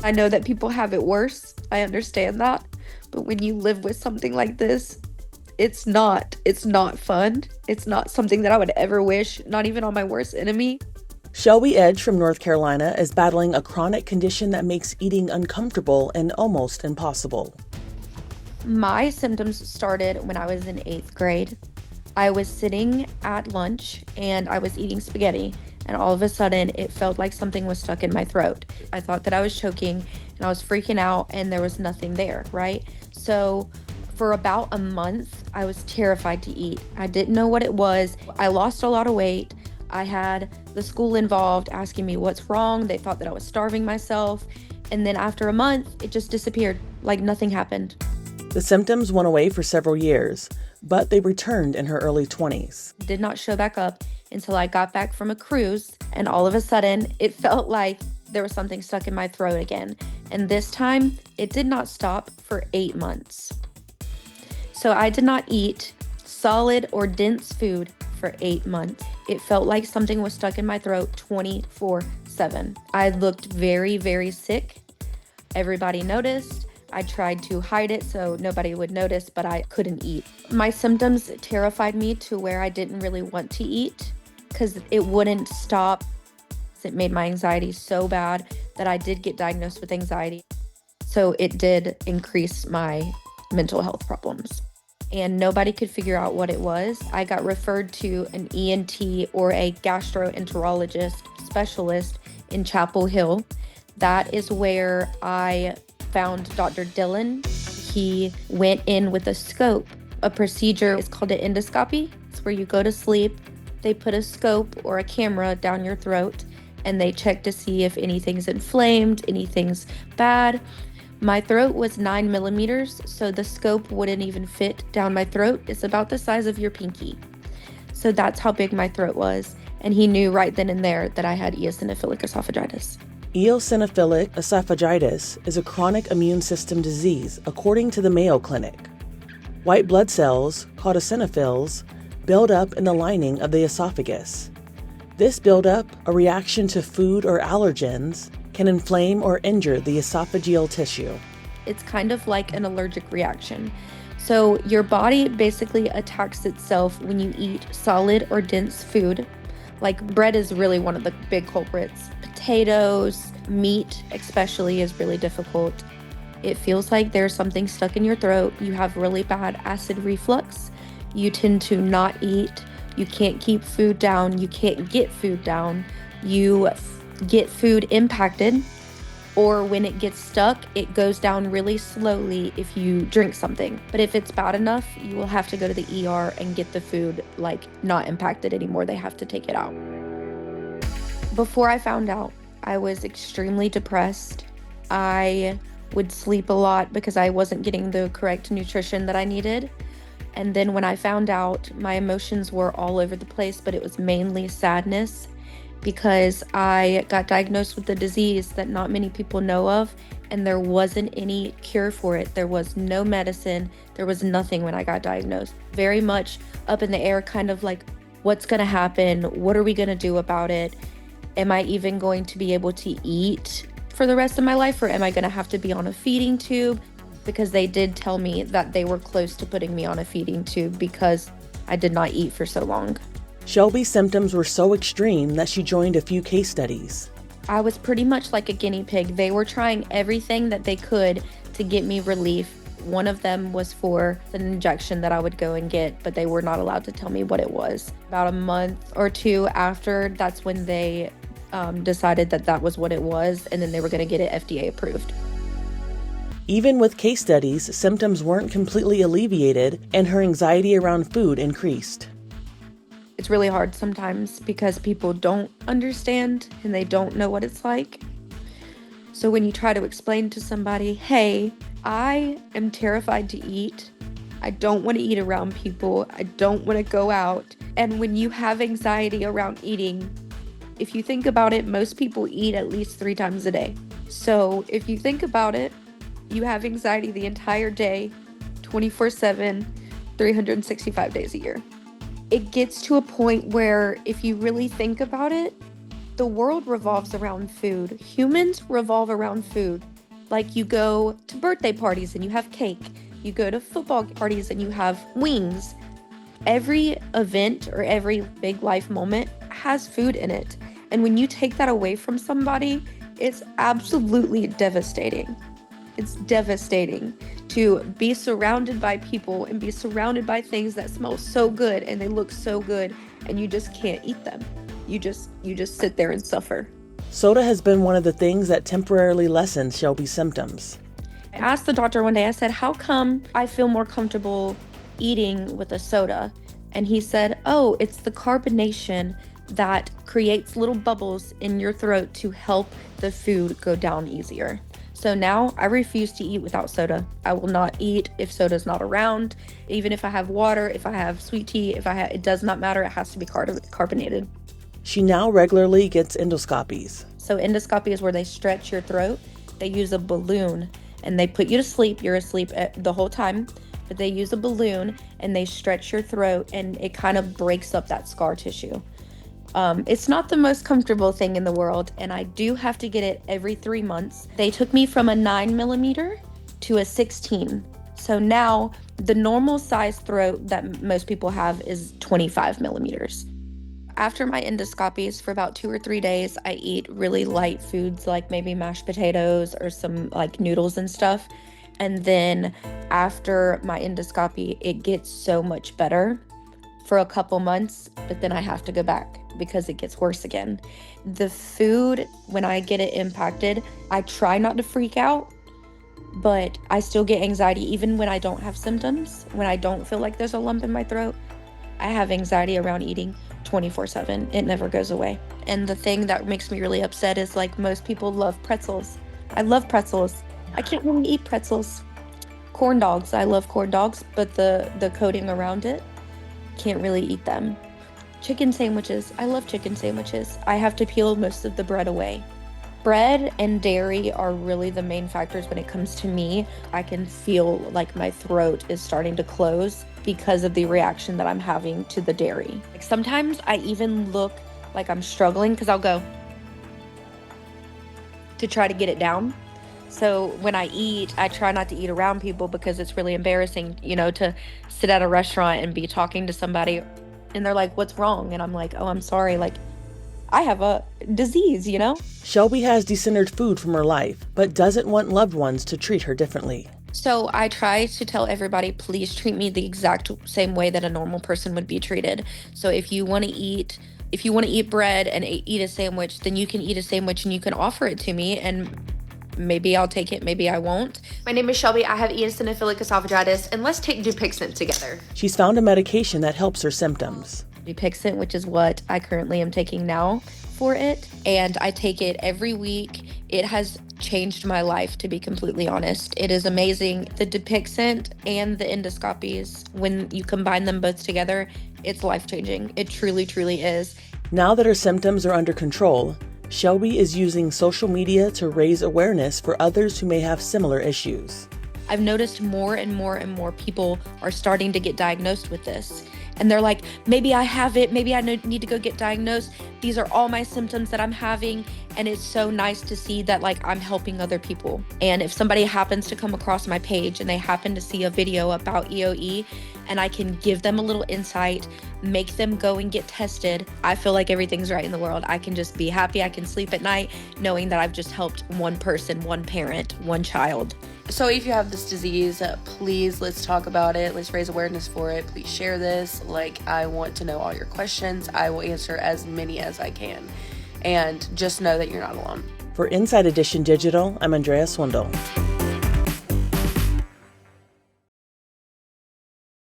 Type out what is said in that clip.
I know that people have it worse. I understand that. But when you live with something like this, it's not fun. It's not something that I would ever wish, not even on my worst enemy. Shelby Edge from North Carolina is battling a chronic condition that makes eating uncomfortable and almost impossible. My symptoms started when I was in 8th grade. I was sitting at lunch and I was eating spaghetti, and all of a sudden it felt like something was stuck in my throat. I thought that I was choking and I was freaking out, and there was nothing there, right? So for about a month, I was terrified to eat. I didn't know what it was. I lost a lot of weight. I had the school involved asking me what's wrong. They thought that I was starving myself. And then after a month, it just disappeared, like nothing happened. The symptoms went away for several years, but they returned in her early 20s. Did not show back up until I got back from a cruise, and all of a sudden it felt like there was something stuck in my throat again. And this time it did not stop for 8 months. So I did not eat solid or dense food for 8 months. It felt like something was stuck in my throat 24/7. I looked very, very sick. Everybody noticed. I tried to hide it so nobody would notice, but I couldn't eat. My symptoms terrified me to where I didn't really want to eat because it wouldn't stop. It made my anxiety so bad that I did get diagnosed with anxiety. So it did increase my mental health problems. And nobody could figure out what it was. I got referred to an ENT or a gastroenterologist specialist in Chapel Hill. That is where I found Dr. Dillon. He went in with a scope. A procedure is called an endoscopy. It's where you go to sleep. They put a scope or a camera down your throat and they check to see if anything's inflamed, anything's bad. My throat was 9 millimeters, so the scope wouldn't even fit down my throat. It's about the size of your pinky. So that's how big my throat was. And he knew right then and there that I had eosinophilic esophagitis. Eosinophilic esophagitis is a chronic immune system disease, according to the Mayo Clinic. White blood cells, called eosinophils, build up in the lining of the esophagus. This buildup, a reaction to food or allergens, can inflame or injure the esophageal tissue. It's kind of like an allergic reaction. So your body basically attacks itself when you eat solid or dense food. Like bread is really one of the big culprits. Potatoes, meat especially is really difficult. It feels like there's something stuck in your throat. You have really bad acid reflux. You tend to not eat. You can't keep food down. You can't get food down. You get food impacted, or when it gets stuck, it goes down really slowly if you drink something. But if it's bad enough, you will have to go to the ER and get the food not impacted anymore. They have to take it out. Before I found out, I was extremely depressed. I would sleep a lot because I wasn't getting the correct nutrition that I needed. And then when I found out, my emotions were all over the place, but it was mainly sadness because I got diagnosed with a disease that not many people know of, and there wasn't any cure for it. There was no medicine. There was nothing when I got diagnosed. Very much up in the air, kind of like, what's going to happen? What are we going to do about it? Am I even going to be able to eat for the rest of my life, or am I going to have to be on a feeding tube? Because they did tell me that they were close to putting me on a feeding tube because I did not eat for so long. Shelby's symptoms were so extreme that she joined a few case studies. I was pretty much like a guinea pig. They were trying everything that they could to get me relief. One of them was for an injection that I would go and get, but they were not allowed to tell me what it was. About a month or two after, that's when they decided that that was what it was, and then they were going to get it FDA approved. Even with case studies, symptoms weren't completely alleviated, and her anxiety around food increased. It's really hard sometimes because people don't understand and they don't know what it's like. So when you try to explain to somebody, hey, I am terrified to eat. I don't want to eat around people. I don't want to go out. And when you have anxiety around eating, if you think about it, most people eat at least 3 times a day. So if you think about it, you have anxiety the entire day, 24/7, 365 days a year. It gets to a point where if you really think about it, The world revolves around food. Humans revolve around food. Like you go to birthday parties and you have cake. You go to football parties and you have wings. Every event or every big life moment has food in it. And when you take that away from somebody, it's absolutely devastating. It's devastating to be surrounded by people and be surrounded by things that smell so good and they look so good and you just can't eat them. You just sit there and suffer. Soda has been one of the things that temporarily lessened Shelby's symptoms. I asked the doctor one day, I said, how come I feel more comfortable eating with a soda? And he said, oh, it's the carbonation that creates little bubbles in your throat to help the food go down easier. So now I refuse to eat without soda. I will not eat if soda's not around. Even if I have water, if I have sweet tea, it does not matter. It has to be carbonated. She now regularly gets endoscopies. So endoscopy is where they stretch your throat. They use a balloon and they put you to sleep. You're asleep the whole time, but they use a balloon and they stretch your throat and it kind of breaks up that scar tissue. It's not the most comfortable thing in the world, and I do have to get it every 3 months. They took me from a 9mm to a 16. So now the normal size throat that most people have is 25mm. After my endoscopies, for about 2 or 3 days, I eat really light foods like maybe mashed potatoes or some like noodles and stuff. And then after my endoscopy, it gets so much better for a couple months, but then I have to go back because it gets worse again. The food, when I get it impacted, I try not to freak out, but I still get anxiety even when I don't have symptoms. When I don't feel like there's a lump in my throat, I have anxiety around eating 24/7. It never goes away. And the thing that makes me really upset is like most people love pretzels. I love pretzels. I can't really eat pretzels. Corn dogs, I love corn dogs, but the coating around it, can't really eat them. Chicken sandwiches, I love chicken sandwiches. I have to peel most of the bread away. Bread and dairy are really the main factors when it comes to me. I can feel like my throat is starting to close because of the reaction that I'm having to the dairy. Like sometimes I even look like I'm struggling because I'll go to try to get it down. So when I eat, I try not to eat around people because it's really embarrassing, to sit at a restaurant and be talking to somebody and they're like, what's wrong? And I'm like, oh, I'm sorry. Like, I have a disease, Shelby has decentered food from her life, but doesn't want loved ones to treat her differently. So I try to tell everybody, please treat me the exact same way that a normal person would be treated. So if you want to eat bread and eat a sandwich, then you can eat a sandwich and you can offer it to me and maybe I'll take it, maybe I won't. My name is Shelby. I have eosinophilic esophagitis, and let's take Dupixent together. She's found a medication that helps her symptoms. Dupixent, which is what I currently am taking now for it, and I take it every week. It has changed my life, to be completely honest. It is amazing. The Dupixent and the endoscopies, when you combine them both together, it's life-changing. It truly, truly is. Now that her symptoms are under control, Shelby is using social media to raise awareness for others who may have similar issues. I've noticed more and more and more people are starting to get diagnosed with this. And they're like, maybe I have it, maybe I need to go get diagnosed. These are all my symptoms that I'm having. And it's so nice to see that I'm helping other people. And if somebody happens to come across my page and they happen to see a video about EOE and I can give them a little insight, make them go and get tested, I feel like everything's right in the world. I can just be happy. I can sleep at night knowing that I've just helped one person, one parent, one child. So if you have this disease, please, let's talk about it. Let's raise awareness for it. Please share this. I want to know all your questions. I will answer as many as I can. And just know that you're not alone. For Inside Edition Digital, I'm Andrea Swindall.